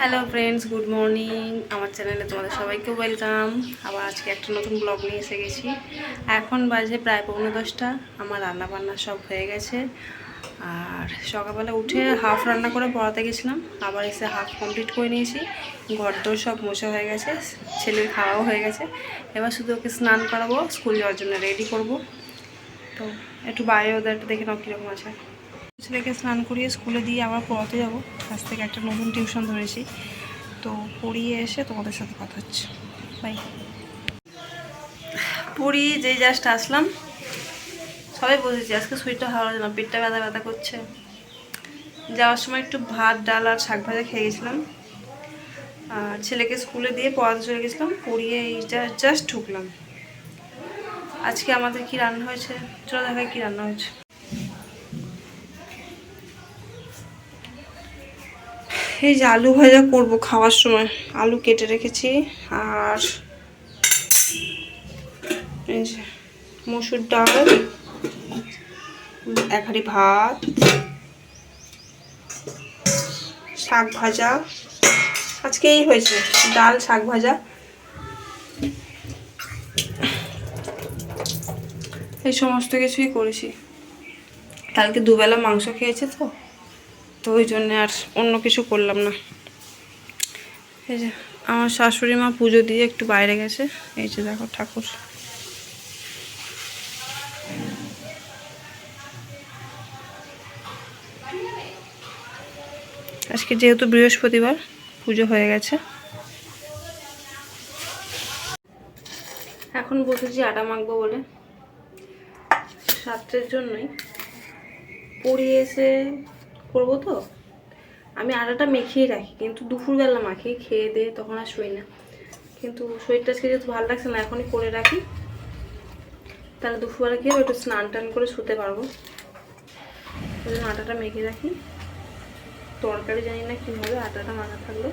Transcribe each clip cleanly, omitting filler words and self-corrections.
Hello friends, good morning. আমার চ্যানেলে তোমাদের সবাইকে ওয়েলকাম। আবার আজকে একটা নতুন ব্লগ নিয়ে এসে গেছি। এখন বাজে প্রায় 9:45। আমার রান্না বান্না সব হয়ে গেছে। আর সকালবেলা উঠে হাফ রান্না করে পড়াতে গেছিলাম, আবার এসে হাফ কমপ্লিট করে নিয়েছি। ঘর দোর সব মোছা হয়ে গেছে, ছেলের খাওয়াও হয়ে গেছে। এবার শুধু ওকে স্নান করাবো, স্কুল যাওয়ার জন্য রেডি করব। তো একটু বাইরে ওদেরটা দেখে নাও কীরকম আছে। ছেলেকে স্নান করিয়ে স্কুলে দিয়ে আবার পড়াতে যাবো। কাছ থেকে একটা নতুন টিউশন ধরেছি, তো পড়িয়ে এসে তোমাদের সাথে কথা হচ্ছে। বাই। পড়িয়ে যেই জাস্ট আসলাম, সবাই বসেছি। আজকে শরীরটা ভালো লাগে না, পেটটা ব্যথা ব্যথা করছে। যাওয়ার সময় একটু ভাত ডাল আর শাক ভাজা খেয়ে গেছিলাম। আর ছেলেকে স্কুলে দিয়ে পড়াতে চলে গেছিলাম, পড়িয়ে এই জাস্ট ঢুকলাম। আজকে আমাদের কি রান্না হয়েছে চলো দেখায় কি রান্না হয়েছে। এই যে আলু ভাজা করবো খাওয়ার সময়, আলু কেটে রেখেছি। আর এই যে মসুর ডাল, এক হাঁড়ি ভাত, শাক ভাজা। আজকে এই হয়েছে, ডাল শাক ভাজা, এই সমস্ত কিছুই করেছি। কালকে দুবেলা মাংস খেয়েছে তো তো ওই জন্যে আর অন্য কিছু করলাম না। এই যে আমার শাশুড়ি মা পুজো দিয়ে একটু বাইরে গেছে। এই যে দেখো ঠাকুর। আজকে যেহেতু বৃহস্পতিবার, পুজো হয়ে গেছে। এখন বসেছি আটা মাখবো বলে, রাত্রের জন্যই। পড়িয়ে এসে করবো তো। আমি আটাটা মেখেই রাখি, কিন্তু দুপুরবেলা মাখি, খেয়ে দিয়ে তখন আর শুই না। কিন্তু শরীরটা আজকে যেহেতু ভালো লাগছে না, এখনই করে রাখি, তাহলে দুপুরবেলা গিয়ে একটু স্নান টান করে শুতে পারবো। ওই জন্য আটাটা মেখে রাখি। তরকারি জানি না কী হবে, আটাটা মাখা থাকলো।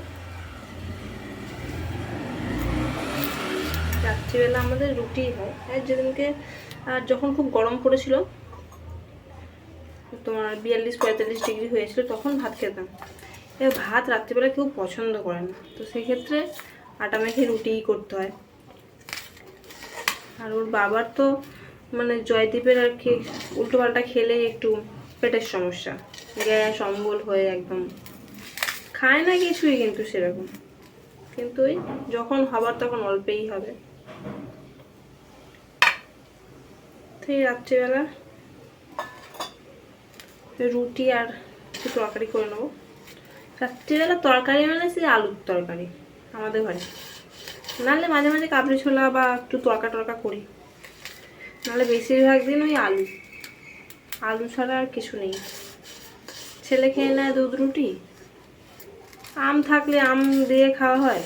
রাত্রিবেলা আমাদের রুটিই হয়। আর যেদিনকে আর যখন খুব গরম পড়েছিল, তোমার 42-45 ডিগ্রি হয়েছিল, তখন ভাত খেতাম। এবার ভাত রাত্রিবেলা কেউ পছন্দ করে না, তো সেক্ষেত্রে আটা মেখে রুটিই করতে হয়। আর ওর বাবার তো মানে জয়দীপের আর কি উল্টোপাল্টা খেলে একটু পেটের সমস্যা, গ্যাস অম্বল হয়ে একদম খায় না কিছুই, কিন্তু সেরকম। কিন্তু ওই যখন হবার তখন অল্পেই হবে। তো এই রাত্রিবেলা রুটি আর একটু তরকারি করে নেবো। রাত্রিবেলা তরকারি মানে সেই আলুর তরকারি আমাদের ঘরে, নাহলে মাঝে মাঝে কাবলি ছোলা বা একটু তরকা করি, নাহলে বেশিরভাগ দিন ওই আলু। আলু ছাড়া আর কিছু নেই। ছেলে খেয়ে নেয় দুধ রুটি, আম থাকলে আম দিয়ে খাওয়া হয়,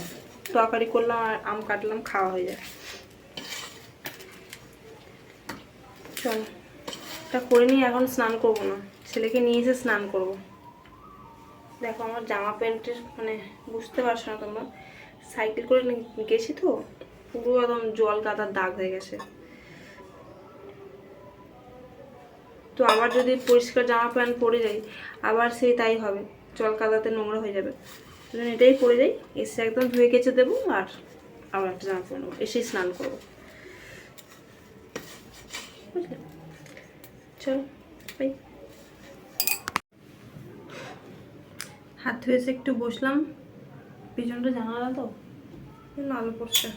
তরকারি করলাম আর আম কাটলাম, খাওয়া হয়ে যায়। চলো এটা করে নিই, এখন স্নান করবো না, ছেলেকে নিয়ে এসে স্নান করব। দেখো আমার জামা প্যান্টের মানে বুঝতে পারছো না তোমরা, সাইকেল করে গেছি তো পুরো একদম জল কাদার দাগ হয়ে গেছে। তো আবার যদি পরিষ্কার জামা প্যান্ট পরে যাই, আবার সেই তাই হবে, জল কাদাতে নোংরা হয়ে যাবে। এটাই পরে যাই, এসে একদম ধুয়ে কেচে দেবো, আর আবার একটা জামা পরে নেবো, এসেই স্নান করবো। বুঝলে? চলো বাই। হাত ধুয়েছে, একটু বসলাম, পিছনটা জানালা তো আলো পড়ছে,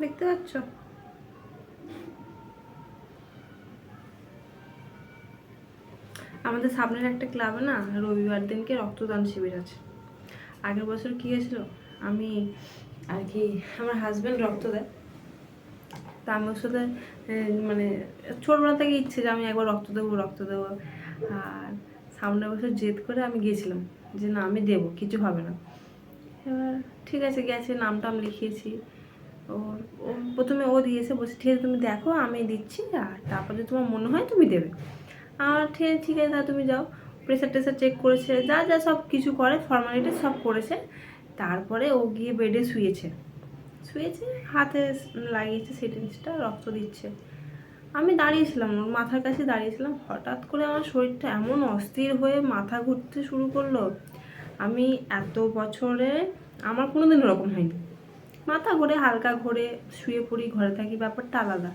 দেখতে পাচ্ছ? আমাদের সামনের একটা ক্লাবে না রবিবার দিনকে রক্তদান শিবির আছে। আগের বছর কী হয়েছিল, আমি আর কি আমার হাজব্যান্ড রক্ত দেয়, তা আমি ওর সাথে মানে ছোটবেলা থেকে ইচ্ছে যে আমি একবার রক্ত দেবো। আর সামনের বছর জেদ করে আমি গিয়েছিলাম যে না আমি দেবো, কিছু হবে না। এবার ঠিক আছে গেছে, নাম টাম লিখিয়েছি। ওর ও প্রথমে ও দিয়েছে, বলছে ঠিক আছে তুমি দেখো আমি দিচ্ছি, আর তারপর যদি তোমার মনে হয় তুমি দেবে। আর ঠিক আছে তুমি যাও। প্রেসার টেসার চেক করেছে, যা যা সব কিছু করে ফর্মালিটি সব করেছে। তারপরে ও গিয়ে বেডে শুয়েছে, হাতে লাগিয়েছে সিরিঞ্জটা, রক্ত দিচ্ছে। আমি দাঁড়িয়েছিলাম, ওর মাথার কাছে দাঁড়িয়েছিলাম। হঠাৎ করে আমার শরীরটা এমন অস্থির হয়ে মাথা ঘুরতে শুরু করলো, আমি এত বছরে আমার কোনো দিন ওরকম হয়নি। মাথা ঘোরে, হালকা ঘোরে, শুয়ে পড়ি, ঘরে থাকি, ব্যাপারটা আলাদা।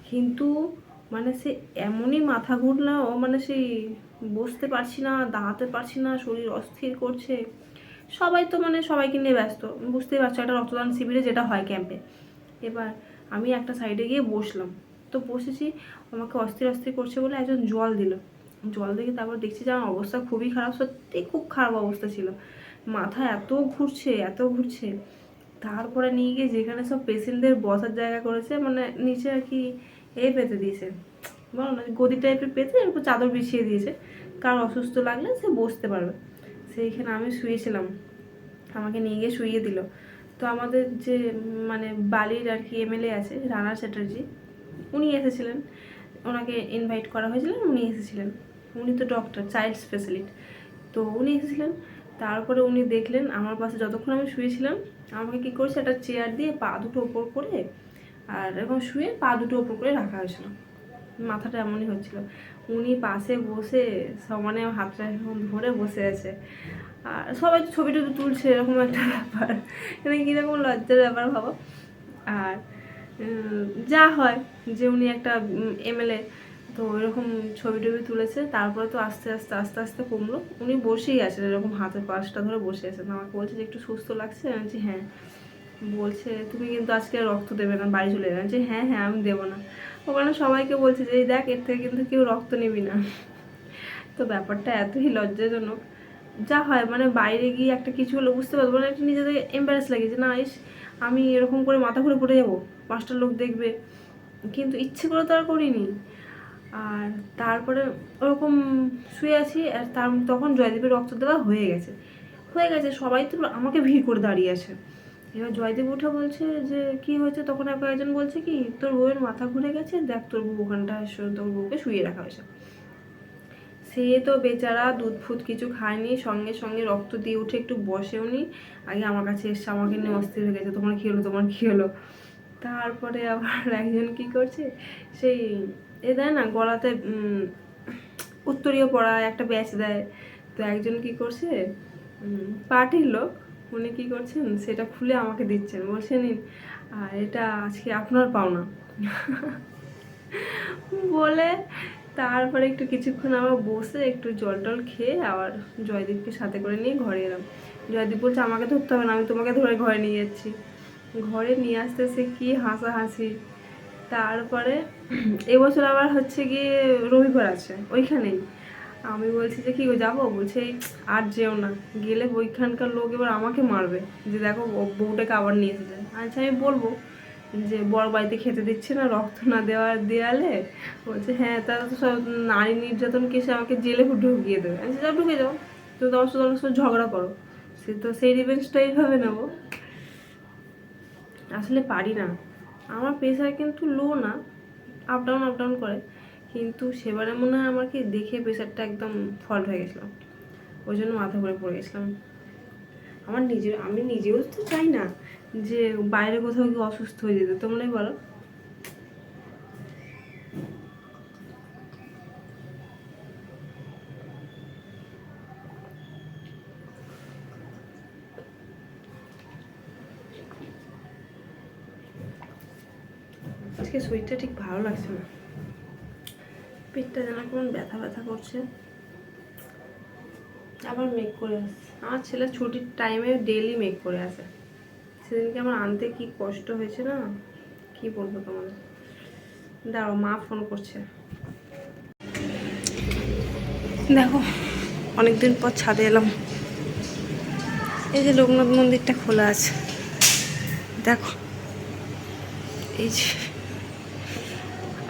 কিন্তু মানে সে এমনই মাথা ঘুরলো, মানে সেই বসতে পারছি না, দাঁড়াতে পারছি না, শরীর অস্থির করছে। সবাই তো মানে সবাইকে নিয়ে ব্যস্ত, বুঝতেই পারছো, একটা রক্তদান শিবিরে যেটা হয় ক্যাম্পে। এবার আমি একটা সাইডে গিয়ে বসলাম, তো বসেছি, আমাকে অস্থির অস্থির করছে বলে একজন জল দিল। জল দেখে তারপর দেখছি যে আমার অবস্থা খুবই খারাপ, সত্যি খুব খারাপ অবস্থা ছিল, মাথা এত ঘুরছে এত ঘুরছে। তারপরে নিয়ে গিয়ে যেখানে সব পেশেন্টদের বসার জায়গা করেছে, মানে নিচে আর কি পেতে দিয়েছে, বলো না, গদি টাইপের পেতে এরপর চাদর বিছিয়ে দিয়েছে, কারণ অসুস্থ লাগলে সে বসতে পারবে। সেইখানে আমি শুয়েছিলাম, আমাকে নিয়ে গিয়ে শুইয়ে দিল। তো আমাদের যে মানে বালির আর কি এমএলএ আছে, রানা চ্যাটার্জি, উনি এসেছিলেন, ওনাকে ইনভাইট করা হয়েছিল, উনি এসেছিলেন। উনি তো ডক্টর, চাইল্ড স্পেশালিস্ট, তো উনি এসেছিলেন। তারপরে উনি দেখলেন আমার পাশে যতক্ষণ আমি শুয়েছিলাম, আমাকে কী করেছে, একটা চেয়ার দিয়ে পা দুটো ওপর করে আর এরকম শুয়ে পা দুটো ওপর করে রাখা হয়েছিল, মাথাটা এমনই হচ্ছিল। উনি পাশে বসে সমানে হাতটা এরকম ধরে বসে আছে, আর সবাই ছবি টবি তুলছে, এরকম একটা ব্যাপার, মানে কীরকম লজ্জার ব্যাপার ভাবো। আর যা হয় যে উনি একটা এমএলএ, তো এরকম ছবি টবি তুলেছে। তারপরে তো আস্তে আস্তে আস্তে আস্তে কমলো, উনি বসেই আছেন এরকম হাতের পাশটা ধরে বসে আছেন। আমাকে বলছে যে একটু সুস্থ লাগছে, আমি বলছি হ্যাঁ। বলছে তুমি কিন্তু আজকে রক্ত দেবে না, বাড়ি চলে যাবে। যে হ্যাঁ হ্যাঁ আমি দেবো না। ওখানে সবাইকে বলছে যে এই দেখ, এর থেকে কিন্তু কেউ রক্ত নিবি না। তো ব্যাপারটা এতই লজ্জাজনক, যা হয় মানে বাইরে গিয়ে একটা কিছু হলে বুঝতে পারবো, মানে একটা নিজেদের এম্বারেস লাগে যে না ইস, আমি এরকম করে মাথা ঘুরে পড়ে যাবো, 5টা লোক দেখবে, কিন্তু ইচ্ছে করে তো আর করিনি। আর তারপরে ওরকম শুয়ে আছি, আর তখন জয়দীপের রক্ত দেওয়া হয়ে গেছে, সবাই তো আমাকে ভিড় করে দাঁড়িয়ে আছে। এবার জয়দীপ উঠে বলছে যে কি হয়েছে, তখন একজন বলছে কি তোর বউয়ের মাথা ঘুরে গেছে, দেখ তোর বউ ওখানটা, তোর বউকে শুয়ে রাখা হয়েছে। সে তো বেচারা দুধ ফুট কিছু খায়নি, সঙ্গে সঙ্গে রক্ত দিয়ে উঠে একটু বসেও নি, আগে আমার কাছে এসছে, আমাকে নিয়ে অস্থির হয়ে গেছে, তোমার কী হলো, তোমার কী হলো। তারপরে আবার একজন কি করছে, সেই দেয় না গলাতে উত্তরীয় পড়া একটা ব্যাচ দেয়, তো একজন কি করছে, পার্টির লোক, উনি কী করছেন সেটা খুলে আমাকে দিচ্ছেন, বলছেন আর এটা আজকে আপনার পাওনা। বলে তারপরে একটু কিছুক্ষণ আবার বসে একটু জল টল খেয়ে আবার জয়দীপকে সাথে করে নিয়ে ঘরে এলাম। জয়দীপ বলছে আমাকে ধরতে হবে না, আমি তোমাকে ধরে ঘরে নিয়ে যাচ্ছি। ঘরে নিয়ে আসতে সে কী হাসাহাসি। তারপরে এবছর আবার হচ্ছে গিয়ে রবিবার আছে ওইখানেই, আমি বলছি যে কি যাবো, বলছে আর যেও না, গেলে ওইখানকার লোক এবার আমাকে মারবে, যে দেখো বউটাকে আবার নিয়ে এসেছে। আচ্ছা আমি বলবো যে বড় বাড়িতে খেতে দিচ্ছে না, রক্ত না দেওয়ার দেয়ালে, বলছে হ্যাঁ তারা তো সব নারী নির্যাতন কেসে আমাকে জেলে ঢুকিয়ে দেবে। আচ্ছা যাও ঢুকে যাও, তো তোমার সাথে ঝগড়া করো, সে তো সেই রিভেঞ্জটা এইভাবে নেবো। আসলে পারি না, আমার প্রেশার কিন্তু লো না, আপ ডাউন করে, কিন্তু সেবারে মনে হয় আমার কি দেখে প্রেশারটা একদম ফল্ট হয়ে গেছিলো, ওই জন্য মাথা ঘুরে পড়ে গেছিলাম। আমি নিজেও তো চাই না যে বাইরে কোথাও কি অসুস্থ হয়ে যেতে, তোমরাই বলো। আজকে শরীরটা ঠিক ভালো লাগছে না, পেটটা যেন কেমন ব্যথা ব্যথা করছে। আবার মেক করে আসছে, আমার ছেলে ছুটির টাইমে ডেলি মেক করে আসে, সেদিনকে আমার আনতে কি কষ্ট হয়েছে না, কি বলবো তোমাদের। দাঁড়াও, মা ফোন করছে। দেখো অনেকদিন পর ছাদে এলাম, এই যে লোকনাথ মন্দিরটা খোলা আছে, দেখো এই যে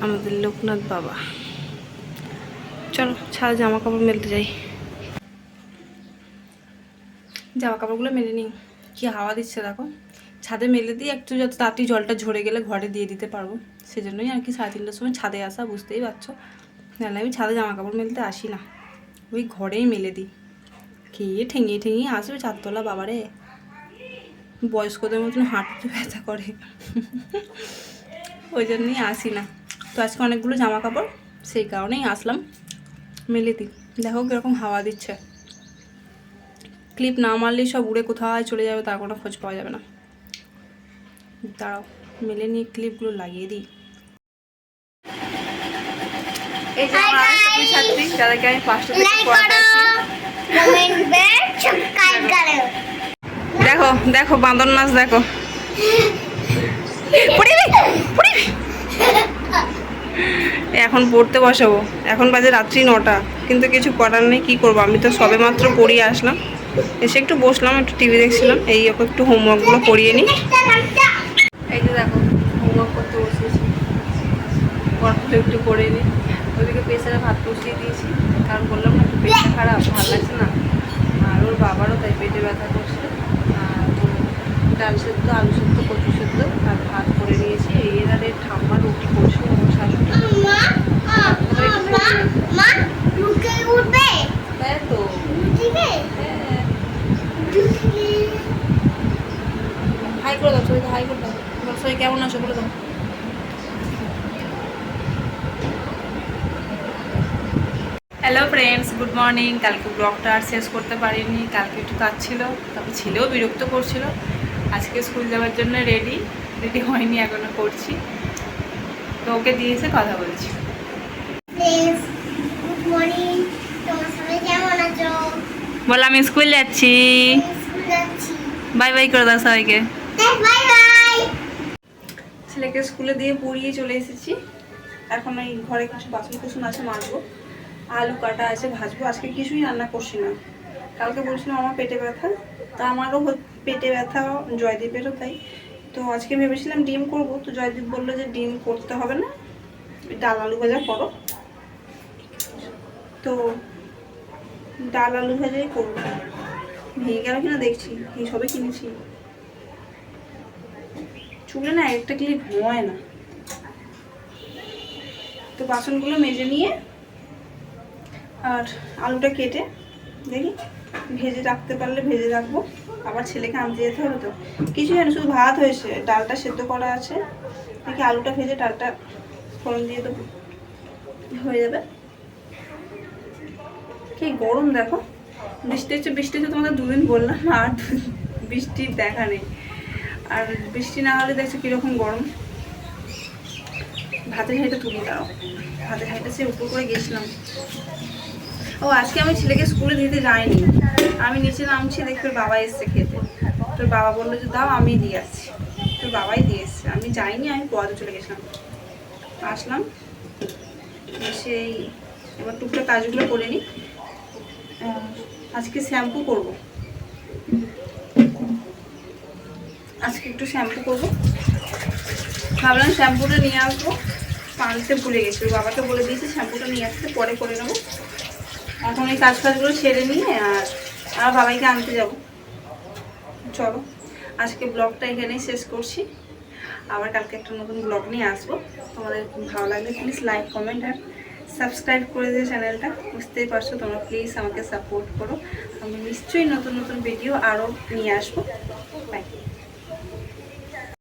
আমাদের লোকনাথ বাবা। চলো ছাদে জামা কাপড় মেলতে যাই, জামা কাপড়গুলো মেলে নিই। কি হাওয়া দিচ্ছে দেখো, ছাদে মেলে দিই একটু, যত তাড়াতাড়ি জলটা ঝরে গেলে ঘরে দিয়ে দিতে পারবো, সেজন্যই আর কি 3:30টার সময় ছাদে আসা, বুঝতেই পারছো। নাহলে আমি ছাদে জামা কাপড় মেলতে আসি না, ওই ঘরেই মেলে দিই। কে ঠেঙিয়ে ঠেঙিয়ে আসবে 4তলা, বাবারে বয়স্কদের মতন হাঁটুতে ব্যথা করে, ওই জন্যই আসি না। তো আজকে অনেকগুলো জামা কাপড়, সেই কারণেই আসলাম, মেলে দিই। দেখো কীরকম হাওয়া দিচ্ছে, ক্লিপ না মারলেই সব উড়ে কোথায় চলে যাবে, তার কোনো খোঁজ পাওয়া যাবে না। দাঁড়াও মেলে নিয়ে ক্লিপগুলো লাগিয়ে দিই। এই যে আমার ছাত্রী যাদেরকে আমি 5টা থেকে পড়াচ্ছি। দেখো দেখো বাঁদর নাচ দেখো। এখন পড়তে বসাবো, এখন বাজে রাত্রি 9টা, কিন্তু কিছু করার নেই, কী করবো। আমি তো সবে মাত্র পড়িয়ে আসলাম, এসে একটু বসলাম, একটু টিভি দেখছিলাম। এই ওকে একটু হোমওয়ার্কগুলো করিয়ে নিই। এই যে দেখো হোমওয়ার্ক করতে বসেছি, পড়াগুলো একটু করে নিই। ওইদিকে প্রেসারে ভাত বসিয়ে দিয়েছি, কারণ বললাম না একটু পেটটা খারাপ, ভালো লাগছে না। আর ওর বাবারও তাই পেটে ব্যথা করছে। আর ডাল সেদ্ধ, আলু সেদ্ধ, কচু সেদ্ধ আর ভাত করে নিয়েছি। এরারে ঠাম্মা রুটি করছে, ওর শাশুড়ি। তাই তো হাই করে দাও, সবাইকে হাই করে দাও। সবাই কেমন আছো বলে দাও। Hello friends, good morning. কালকে ব্লগটা আর শেষ করতে পারিনি, কালকে একটু কাজ ছিল, তারপর ছেলেও বিরক্ত করছিল। আজকে স্কুল যাওয়ার জন্য রেডি হয়নি, এখনো করছি। তো ওকে দিয়েছে, কথা বলছি। গুড মর্নিং, তোমরা সবাই কেমন আছো? বল আমি স্কুল যাচ্ছি। বাই বাই করে দাও সবাইকে। Bye bye. ছেলেকে স্কুলে দিয়ে পড়িয়ে চলে এসেছি। এখন এই ঘরে কিছু বাসন কুসন আছে, মাজবো। আলু কাটা আছে, ভাজবো। আজকে কিছুই রান্না করছি না। কালকে বলছিলাম আমার পেটে ব্যথা, তা আমারও পেটে ব্যথা, জয়দীপেরও তাই। তো আজকে ভেবেছিলাম ডিম করব, তো জয়দীপ বললো যে ডিম করতে হবে না, ডাল আলু ভাজা করো। তো ডাল আলু ভাজাই করবো। ভেঙে গেল কিনা দেখছি, এই সবে কিনেছি। চুলে না একটা ক্লিপ হয় না। তো বাসনগুলো মেজে নিয়ে আর আলুটা কেটে দেখি ভেজে রাখতে পারলে ভেজে রাখবো। আবার ছেলেকে আনতে যেতে হবে, তো কিছু জানি, শুধু ভাত হয়েছে, ডালটা সেদ্ধ করা আছে। দেখি আলুটা ভেজে ডালটা ফোড়ন দিয়ে দেবো, হয়ে যাবে। কি গরম দেখো। বৃষ্টি হচ্ছে তোমাদের 2 দিন বললাম, আর বৃষ্টির দেখা নেই। আর বৃষ্টি না হলে দেখছো কীরকম গরম। ভাতের হাঁড়িটা তুলি, দাঁড়াও। ভাতের হাঁড়িটা সে উপর করে গেছিলাম। ও আজকে আমি ছেলেকে স্কুলে দিতে যাইনি, আমি নিচে নামছি, দেখি তোর বাবা এসছে খেতে। তোর বাবা বললো যে দাও আমি দিয়ে আসছি। তোর বাবাই দিয়ে এসছে, আমি যাইনি, আমি পড়াতে চলে গেছিলাম। আসলাম, সেই এবার টুকটাক কাজগুলো করে নিই। আজকে শ্যাম্পু করব, আজকে একটু শ্যাম্পু করবো। ভাবলাম শ্যাম্পুটা নিয়ে আসবো, আনতে ভুলে গেছি। বাবাকে বলে দিয়েছি শ্যাম্পুটা নিয়ে আসতে, পরে করে নেবো। এখন এই কাজগুলো সেরে নিয়ে আর বাবাইকে আনতে যাব। চলো আজকে ব্লগটা এখানেই শেষ করছি। আবার কালকে একটা নতুন ব্লগ নিয়ে আসবো। তোমাদের ভালো লাগলে প্লিজ লাইক, কমেন্ট আর সাবস্ক্রাইব করে দিও চ্যানেলটা। বুঝতেই পারছো, তোমরা প্লিজ আমাকে সাপোর্ট করো। আমি নিশ্চয়ই নতুন নতুন ভিডিও আরও নিয়ে আসবো। বাই।